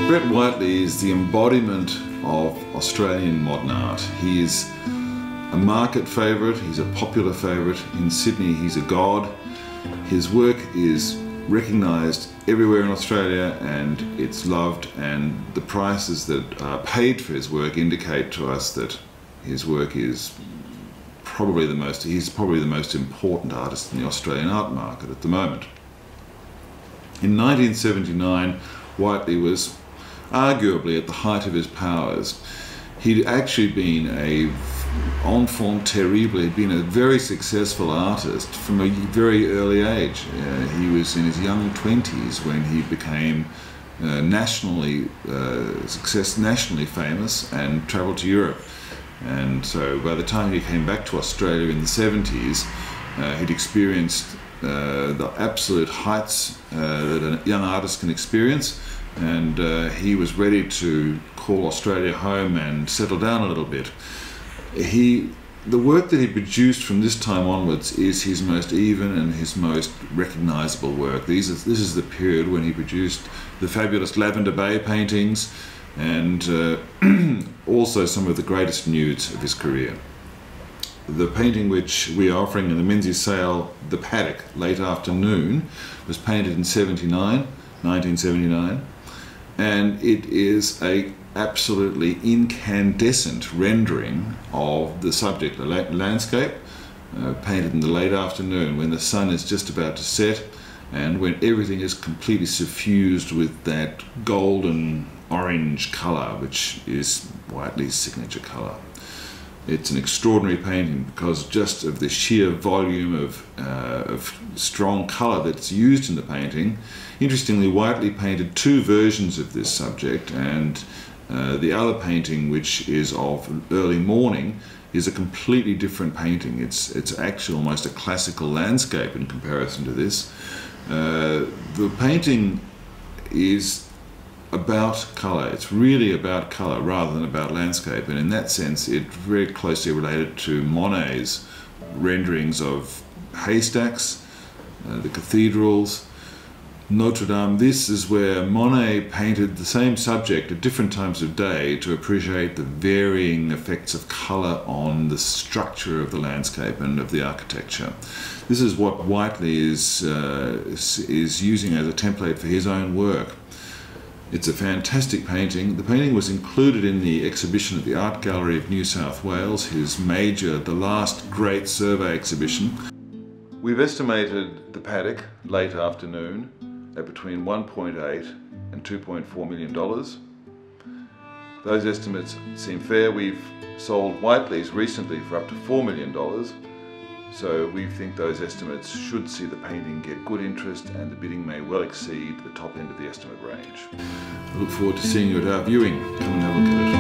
Brett Whiteley is the embodiment of Australian modern art. He is a market favourite, he's a popular favourite. In Sydney he's a god. His work is recognised everywhere in Australia and it's loved, and the prices that are paid for his work indicate to us that his work is he's probably the most important artist in the Australian art market at the moment. In 1979, Whiteley was arguably at the height of his powers. He'd actually been a enfant terrible. He'd been a very successful artist from a very early age. He was in his young 20s when he became nationally famous and travelled to Europe. And so by the time he came back to Australia in the 70s, he'd experienced the absolute heights that a young artist can experience, and he was ready to call Australia home and settle down a little bit. The work that he produced from this time onwards is his most even and his most recognisable work. This is the period when he produced the fabulous Lavender Bay paintings and also some of the greatest nudes of his career. The painting which we are offering in the Menzies sale, the Paddock, Late Afternoon, was painted in 1979, and it is a absolutely incandescent rendering of the subject, the landscape, painted in the late afternoon when the sun is just about to set and when everything is completely suffused with that golden orange colour, which is Whiteley's signature colour. It's an extraordinary painting because just of the sheer volume of strong colour that's used in the painting. Interestingly, Whiteley painted two versions of this subject, and the other painting, which is of early morning, is a completely different painting. It's actually almost a classical landscape in comparison to this. The painting is about colour. It's really about colour rather than about landscape, and in that sense it's very closely related to Monet's renderings of haystacks, the cathedrals, Notre Dame. This is where Monet painted the same subject at different times of day to appreciate the varying effects of colour on the structure of the landscape and of the architecture. This is what Whiteley is using as a template for his own work. It's a fantastic painting. The painting was included in the exhibition at the Art Gallery of New South Wales, the last great survey exhibition. We've estimated the Paddock, Late Afternoon, at between $1.8 and $2.4 million. Those estimates seem fair. We've sold Whiteley's recently for up to $4 million. So we think those estimates should see the painting get good interest, and the bidding may well exceed the top end of the estimate range. I look forward to seeing you at our viewing. Come and have a look at it.